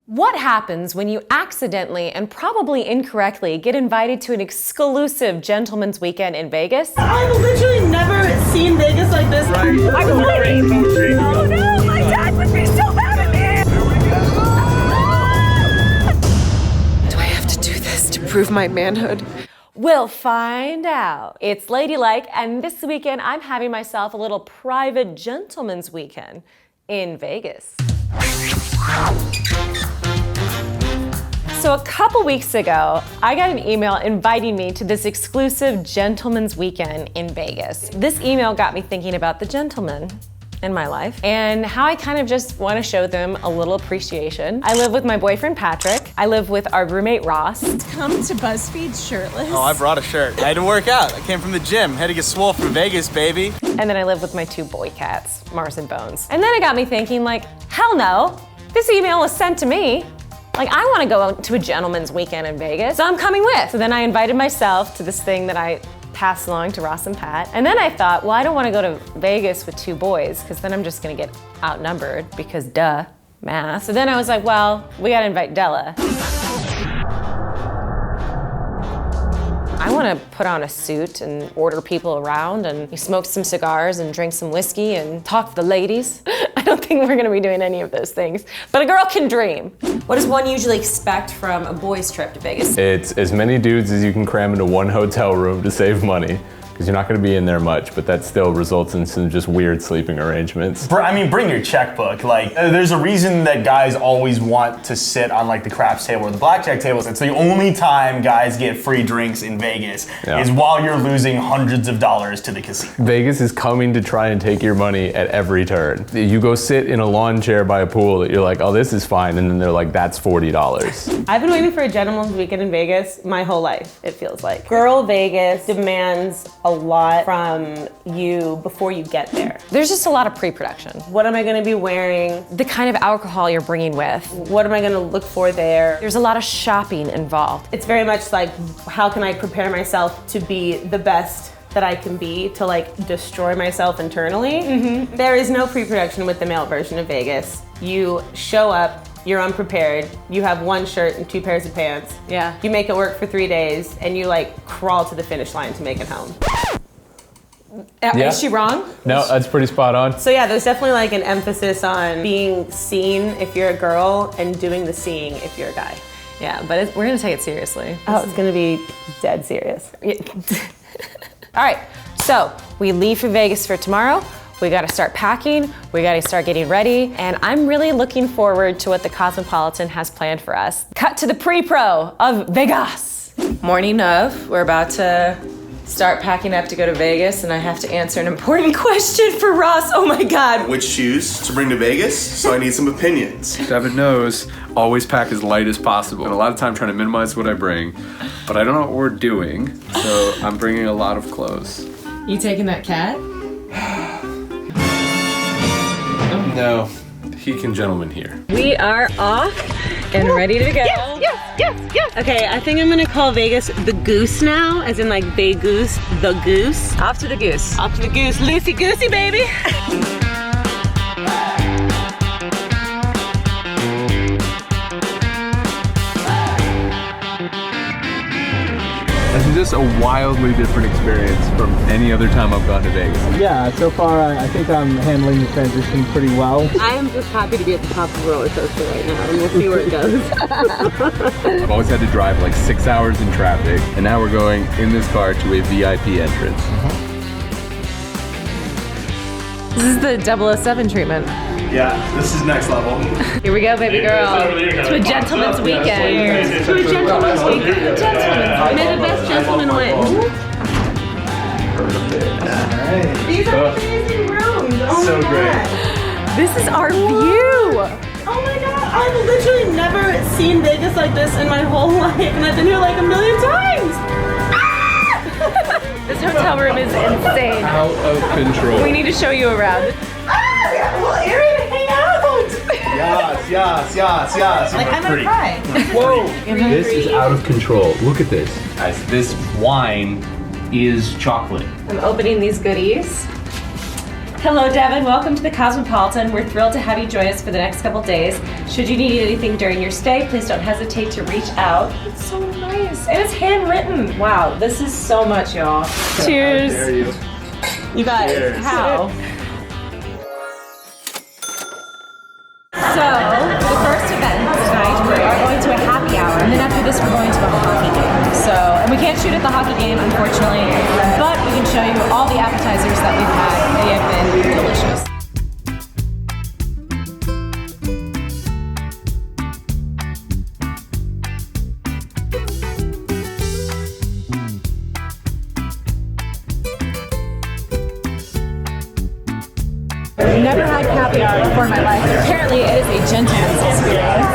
What happens when you accidentally and probably incorrectly get invited to an exclusive gentleman's weekend in Vegas? I've literally never seen Vegas like this. Right. I'm sorry. Oh no, my dad would be so mad at me. Do I have to do this to prove my manhood? We'll find out. It's Ladylike, and this weekend I'm having myself a little private gentleman's weekend in Vegas. So a couple weeks ago, I got an email inviting me to this exclusive gentleman's weekend in Vegas. This email got me thinking about the gentlemen in my life and how I kind of just want to show them a little appreciation. I live with my boyfriend Patrick. I live with our roommate Ross. Come to BuzzFeed shirtless. Oh, I brought a shirt. I had to work out. I came from the gym. Had to get swole from Vegas, baby. And then I live with my two boy cats, Mars and Bones. And then it got me thinking, like, hell no, this email was sent to me. Like, I want to go to a gentleman's weekend in Vegas, so I'm coming with. So then I invited myself to this thing that I passed along to Ross and Pat. And then I thought, well, I don't want to go to Vegas with two boys, because then I'm just going to get outnumbered, because duh, math. So then I was like, well, we got to invite Della. I want to put on a suit and order people around and smoke some cigars and drink some whiskey and talk to the ladies. I don't think we're gonna be doing any of those things, but a girl can dream. What does one usually expect from a boys' trip to Vegas? It's as many dudes as you can cram into one hotel room to save money, because you're not gonna be in there much, but that still results in some just weird sleeping arrangements. I mean, bring your checkbook. Like, there's a reason that guys always want to sit on like the craps table or the blackjack tables. It's the only time guys get free drinks in Vegas is while you're losing hundreds of dollars to the casino. Vegas is coming to try and take your money at every turn. You go sit in a lawn chair by a pool that you're like, oh, this is fine, and then they're like, that's $40. I've been waiting for a gentleman's weekend in Vegas my whole life, it feels like. Girl Vegas demands a lot from you before you get there. There's just a lot of pre-production. What am I gonna be wearing? The kind of alcohol you're bringing with. What am I gonna look for there? There's a lot of shopping involved. It's very much like, how can I prepare myself to be the best that I can be, to like destroy myself internally? There is no pre-production with the male version of Vegas. You show up, you're unprepared, you have one shirt and two pairs of pants. Yeah. You make it work for 3 days and you like crawl to the finish line to make it home. Yeah. Is she wrong? No, that's pretty spot on. So yeah, there's definitely like an emphasis on being seen if you're a girl and doing the seeing if you're a guy. Yeah, but we're gonna take it seriously. Oh, it's gonna be dead serious. All right, so we leave for Vegas for tomorrow. We gotta start packing, we gotta start getting ready, and I'm really looking forward to what the Cosmopolitan has planned for us. Cut to the pre-pro of Vegas. Morning of, we're about to start packing up to go to Vegas, and I have to answer an important question for Ross. Oh my God. Which shoes to bring to Vegas, so I need some opinions. Devin knows, always pack as light as possible. And a lot of time trying to minimize what I bring, but I don't know what we're doing, so I'm bringing a lot of clothes. You taking that cat? No, he can gentleman here. We are off and ready to go. Yes. Okay, I think I'm gonna call Vegas the Goose now, as in like Vegas, the Goose. Off to the goose. Off to the Goose, loosey goosey, baby. This is just a wildly different experience from any other time I've gone to Vegas. Yeah, so far I think I'm handling the transition pretty well. I am just happy to be at the top of the roller coaster right now, and we'll see where it goes. I've always had to drive like 6 hours in traffic, and now we're going in this car to a VIP entrance. This is the 007 treatment. Yeah, this is next level. Here we go, baby girl. To a gentleman's weekend. To a gentleman's weekend. Gentlemen, may the best gentleman win. These are amazing rooms. Oh So my God. great. This is our view. Oh my God, I've literally never seen Vegas like this in my whole life, and I've been here like a million times. This hotel room is insane. Out of control. We need to show you around. We have a little area to hang out. Yes. Like, I'm gonna cry. Whoa. This is out of control. Look at this. Guys, this wine is chocolate. I'm opening these goodies. Hello, Devin. Welcome to the Cosmopolitan. We're thrilled to have you join us for the next couple days. Should you need anything during your stay, please don't hesitate to reach out. It's so nice. And it's handwritten. Wow, this is so much, y'all. Cheers. How dare you. You guys, Cheers. how? So, for the first event tonight, we are going to a happy hour, and then after this, we're going to a hockey game. So, and we can't shoot at the hockey game, unfortunately, but we can show you all the appetizers that we've had. They have been delicious. I've never had caviar before in my life. Apparently, it is a gentleman's experience.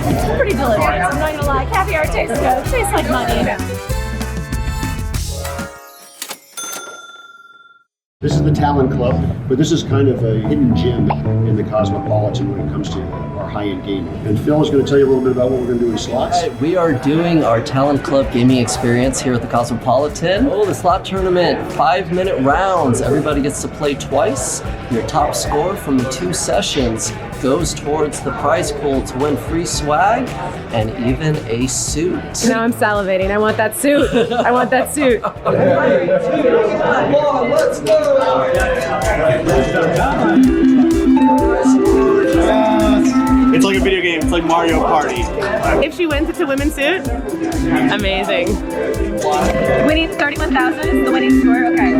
It's pretty delicious. I'm not gonna lie. Caviar tastes good. It tastes like money. This is the Talent Club, but this is kind of a hidden gem in the Cosmopolitan when it comes to our high-end gaming. And Phil is going to tell you a little bit about what we're going to do in slots. We are doing our Talent Club gaming experience here at the Cosmopolitan. Oh, the slot tournament, 5-minute rounds. Everybody gets to play twice. Your top score from the 2 sessions goes towards the prize pool to win free swag and even a suit. Now I'm salivating. I want that suit. I want that suit. 3, 2, 1, let's go! It's like a video game. It's like Mario Party. If she wins, it's a women's suit. Amazing. Winning 31,000 is the winning score. Okay.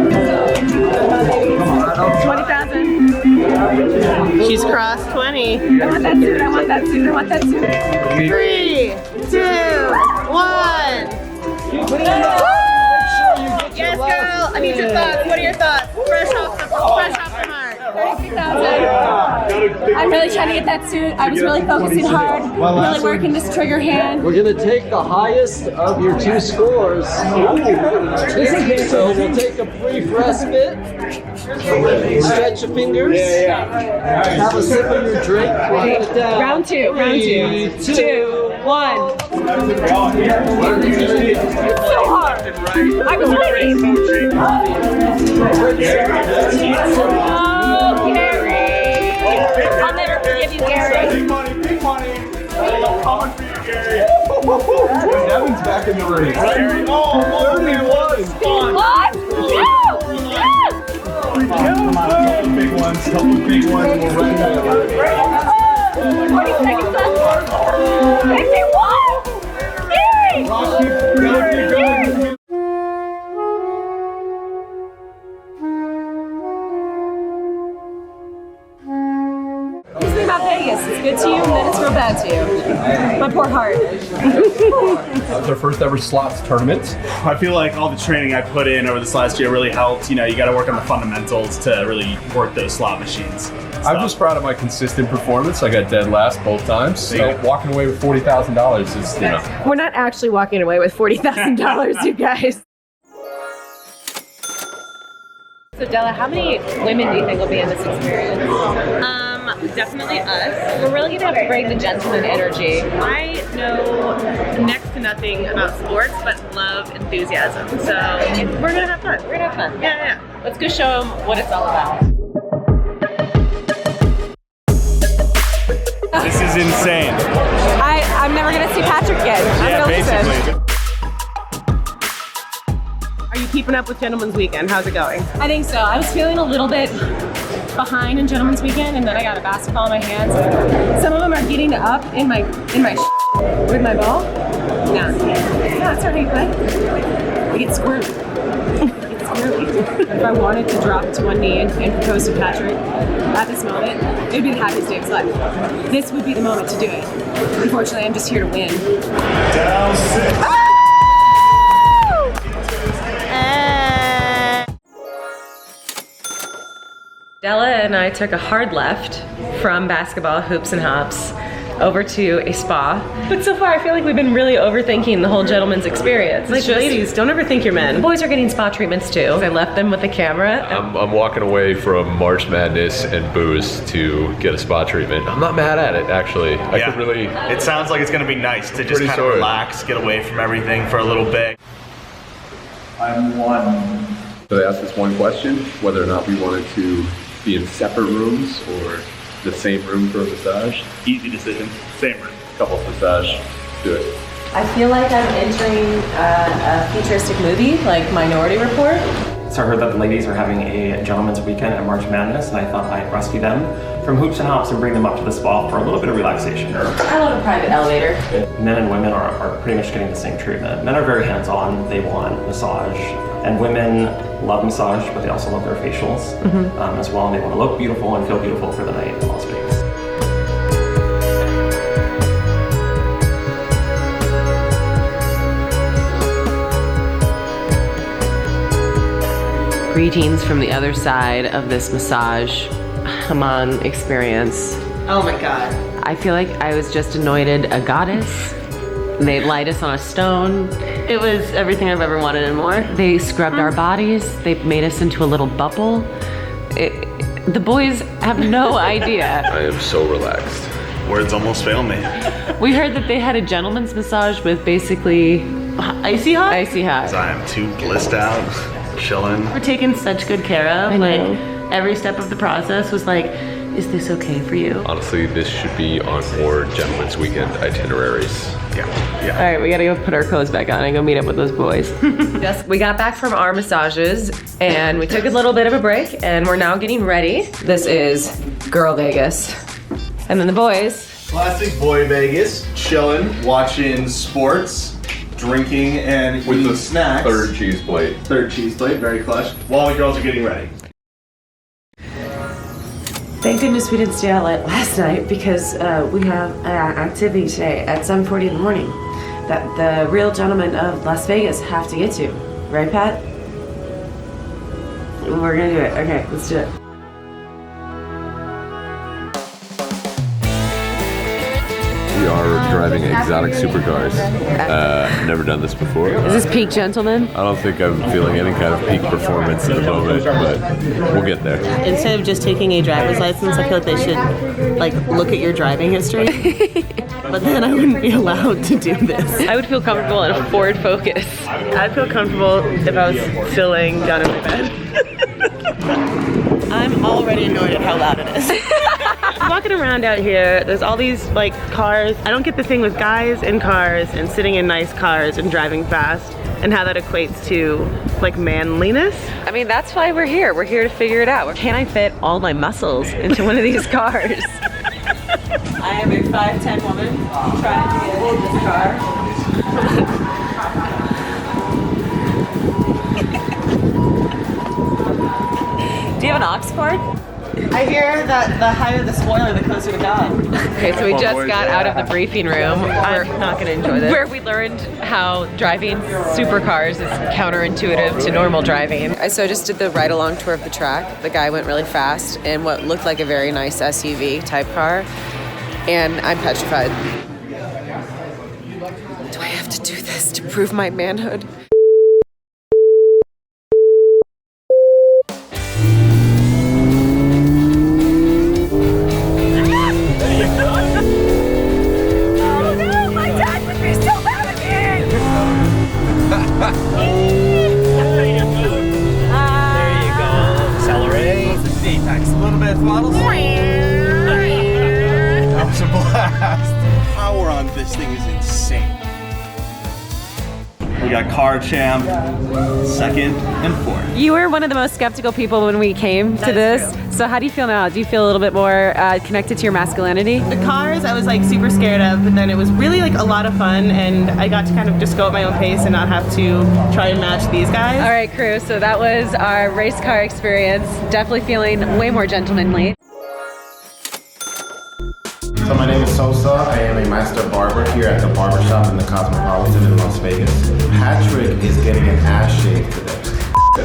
20,000. She's crossed 20. I want that suit. I want that suit. I want that suit. 3, 2, 1. Yes, girl. I need your thoughts. What are your thoughts? Fresh off the mark. 33,000. I'm really trying to get that suit. I was really focusing hard, really working this trigger hand. We're gonna take the highest of your 2 scores. So we'll take a brief respite. Stretch your fingers. Have a sip of your drink. We'll get it down. Round 2. 3, 2, 1. It's so hard. I was ready. Oh, Gary. I'll never forgive you, Gary. Big money, big money. Coming for you, Gary. Devin's back in the race. Gary, oh, 31. What? No! Couple big ones, we'll run that. 40 seconds left. 51! Gary! Something about Vegas. It's good to you, and then it's real bad to you. My poor heart. It's our first ever slots tournament. I feel like all the training I put in over this last year really helped. You know, you got to work on the fundamentals to really work those slot machines. I'm just proud of my consistent performance. I got dead last both times. So walking away with $40,000 is, you know. We're not actually walking away with $40,000, you guys. So Della, how many women do you think will be in this experience? Definitely us. We're really gonna have to bring the gentleman energy. I know next to nothing about sports, but love enthusiasm. So we're gonna have fun. We're gonna have fun. Yeah. Let's go show them what it's all about. This is insane. I'm never gonna see Patrick again. Yeah, basically. Are you keeping up with Gentleman's Weekend? How's it going? I think so. I was feeling a little bit behind in Gentleman's Weekend, and then I got a basketball in my hands. Some of them are getting up in my with my ball. No, that's how you play. We get squirrely. If I wanted to drop to one knee and propose to Patrick at this moment, it would be the happiest day of his life. This would be the moment to do it. Unfortunately, I'm just here to win. Down 6. Della and I took a hard left from basketball, hoops and hops, over to a spa. But so far I feel like we've been really overthinking the whole gentleman's experience. Like, ladies, don't overthink your men. The boys are getting spa treatments too. I left them with the camera. I'm walking away from March Madness and booze to get a spa treatment. I'm not mad at it, actually. I could really... It sounds like it's gonna be nice to just kind of relax, get away from everything for a little bit. I'm one. So they asked us one question, whether or not we wanted to be in separate rooms or the same room for a massage. Easy decision. Same room. Couples massage. Do it. I feel like I'm entering a futuristic movie, like Minority Report. So I heard that the ladies are having a gentleman's weekend at March Madness, and I thought I'd rescue them from hoops and hops and bring them up to the spa for a little bit of relaxation. I love a private elevator. Men and women are pretty much getting the same treatment. Men are very hands-on. They want massage. And women love massage, but they also love their facials as well. And they want to look beautiful and feel beautiful for the night in Las Vegas. Greetings from the other side of this massage Haman experience. Oh my God. I feel like I was just anointed a goddess. They light us on a stone. It was everything I've ever wanted and more. They scrubbed our bodies. They made us into a little bubble. The boys have no idea. I am so relaxed. Words almost fail me. We heard that they had a gentleman's massage with basically icy hot. Icy hot. I am too blissed out, chilling. We're taken such good care of. Like every step of the process was like, is this okay for you? Honestly, this should be on more gentlemen's weekend itineraries. Yeah. All right, we gotta go put our clothes back on and go meet up with those boys. Yes, we got back from our massages and we took a little bit of a break and we're now getting ready. This is Girl Vegas. And then the boys. Classic boy Vegas, chilling, watching sports, drinking, and With eating the snacks. Third cheese plate. Third cheese plate, very clutch. While the girls are getting ready. Thank goodness we didn't stay out late last night because we have an activity today at 7:40 in the morning that the real gentlemen of Las Vegas have to get to. Right, Pat? We're gonna do it. Okay, let's do it. We are driving exotic supercars. Never done this before. Is this peak gentleman? I don't think I'm feeling any kind of peak performance at the moment, but we'll get there. Instead of just taking a driver's license, I feel like they should like look at your driving history. But then I wouldn't be allowed to do this. I would feel comfortable in a Ford Focus. I'd feel comfortable if I was still laying down in my bed. I'm already annoyed at how loud it is. Walking around out here, there's all these like cars. I don't get the thing with guys in cars and sitting in nice cars and driving fast and how that equates to like manliness. I mean, that's why we're here. We're here to figure it out. Can I fit all my muscles into one of these cars? I am a 5'10" woman trying to get in this car. Do you have an aux cord? I hear that the higher the spoiler, the closer to God. Okay, so we just got out of the briefing room. I'm not gonna enjoy this. Where we learned how driving supercars is counterintuitive to normal driving. So I just did the ride-along tour of the track. The guy went really fast in what looked like a very nice SUV type car, and I'm petrified. Do I have to do this to prove my manhood? That was a blast. Power on this thing is insane. We got car champ, second and fourth. You were one of the most skeptical people when we came to this. So how do you feel now? Do you feel a little bit more connected to your masculinity? The cars I was like super scared of, but then it was really like a lot of fun and I got to kind of just go at my own pace and not have to try and match these guys. All right, crew, so that was our race car experience. Definitely feeling way more gentlemanly. So my name is Sosa. I am a master barber here at the barbershop in the Cosmopolitan in Las Vegas. Patrick is getting an ass shave today.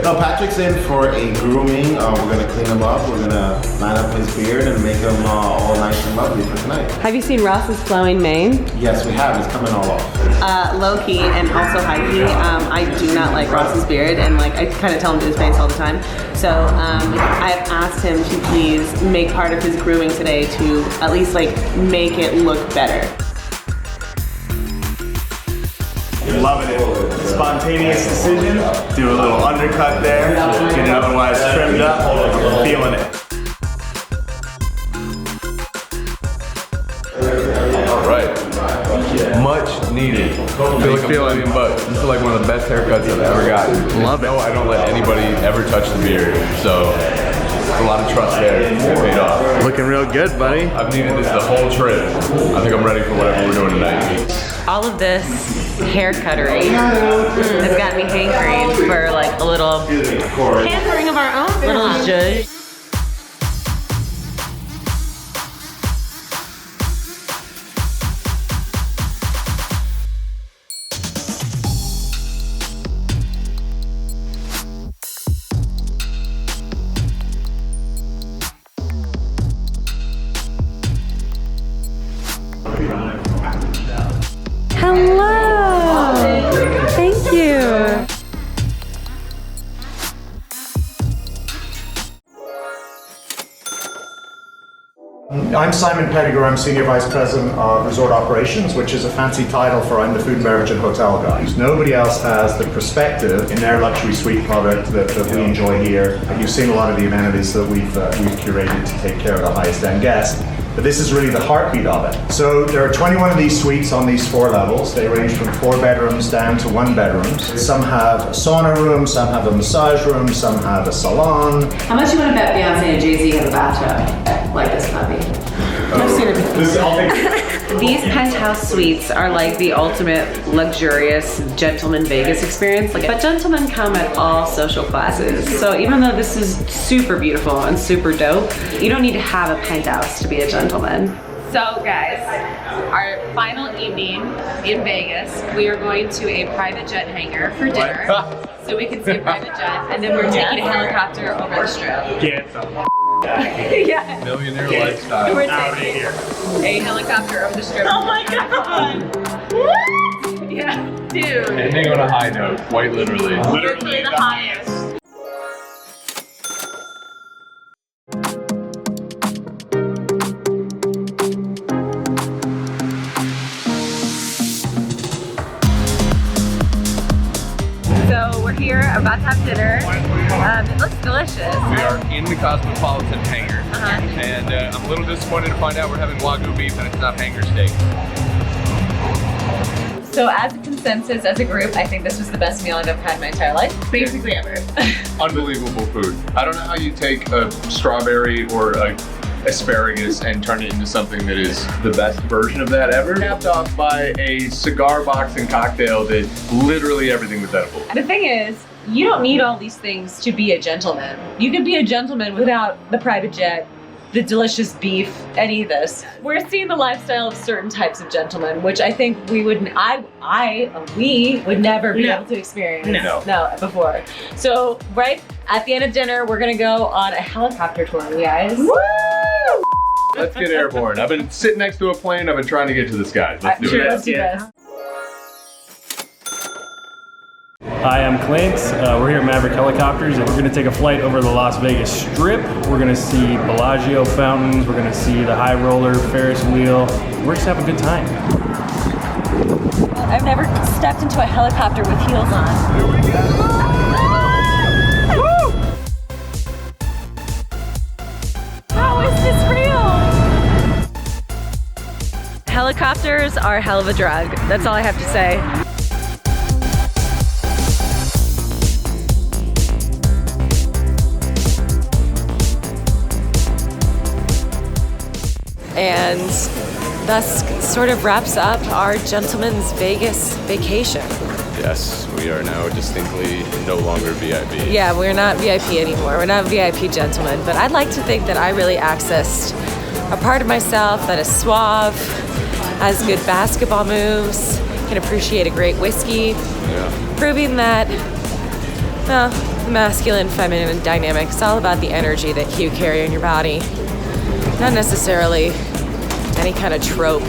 No, Patrick's in for a grooming. We're gonna clean him up. We're gonna line up his beard and make him all nice and lovely for tonight. Have you seen Ross's flowing mane? Yes, we have. It's coming all off. Low key and also high key. I do not like Ross's beard, and like I kind of tell him to his face all the time. So I've asked him to please make part of his grooming today to at least like make it look better. Loving it. Spontaneous decision. Do a little undercut there. Get it otherwise trimmed up. Feeling it. All right. Much needed. I feel like I'm feeling, but this is like one of the best haircuts I've ever gotten. Love it. I don't let anybody ever touch the beard, so a lot of trust there. It paid off. Looking real good, buddy. I've needed this the whole trip. I think I'm ready for whatever we're doing tonight. All of this hair cuttery has got me hankering for like a little Pampering of our own. little zhuzh. Hello. Thank you. I'm Simon Pettigrew. I'm Senior Vice President of Resort Operations, which is a fancy title for I'm the food and beverage and hotel guy. Nobody else has the perspective in their luxury suite product that we enjoy here. You've seen a lot of the amenities that we've curated to take care of the highest end guests. But this is really the heartbeat of it. So there are 21 of these suites on these 4 levels. They range from 4 bedrooms down to 1 bedrooms. Some have a sauna room, some have a massage room, some have a salon. How much you want to bet Beyonce and Jay-Z have a bathtub like this puppy? I've seen it. These penthouse suites are like the ultimate luxurious gentleman Vegas experience. But gentlemen come at all social classes. So even though this is super beautiful and super dope, you don't need to have a penthouse to be a gentleman. So guys, our final evening in Vegas, we are going to a private jet hangar for dinner. So we can see a private jet, and then we're taking a helicopter over the strip. Get the Yeah. Millionaire lifestyle. We're out of taking here. a helicopter over the strip. Oh my god. What? Yeah, dude. Ending on a high note, quite literally. Literally the highest. So we're here, about to have dinner. It looks delicious. We are in the Cosmopolitan hangar, and I'm a little disappointed to find out we're having Wagyu beef and it's not hanger steak. So as a consensus, as a group, I think this was the best meal I've ever had in my entire life. Basically ever. Unbelievable food. I don't know how you take a strawberry or a asparagus and turn it into something that is the best version of that ever. Capped off by a cigar box and cocktail that literally everything was edible. And the thing is, you don't need all these things to be a gentleman. You can be a gentleman without the private jet, the delicious beef, any of this. We're seeing the lifestyle of certain types of gentlemen, which I think we would never be able to experience before. So right at the end of dinner, we're gonna go on a helicopter tour, you guys. Woo! Let's get airborne. I've been sitting next to a plane. I've been trying to get to the skies. Let's do it. Let's do this. Hi, I'm Clint. We're here at Maverick Helicopters, and we're going to take a flight over the Las Vegas Strip. We're going to see Bellagio fountains. We're going to see the high roller Ferris wheel. We're just having a good time. I've never stepped into a helicopter with heels on. Here we go. How is this real? Helicopters are a hell of a drug. That's all I have to say. And thus sort of wraps up our Gentleman's Vegas vacation. Yes, we are now distinctly no longer VIP. Yeah, we're not VIP anymore. We're not VIP gentlemen, but I'd like to think that I really accessed a part of myself that is suave, has good basketball moves, can appreciate a great whiskey, proving that the masculine, feminine dynamic is all about the energy that you carry in your body, not necessarily any kind of trope.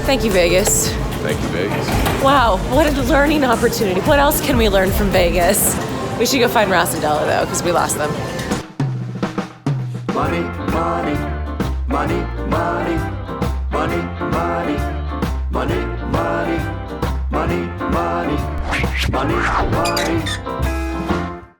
Thank you, Vegas. Thank you, Vegas. Wow, what a learning opportunity. What else can we learn from Vegas? We should go find Ross and Della though, because we lost them. Money, money, money, money, money, money, money, money, money, money, money, money.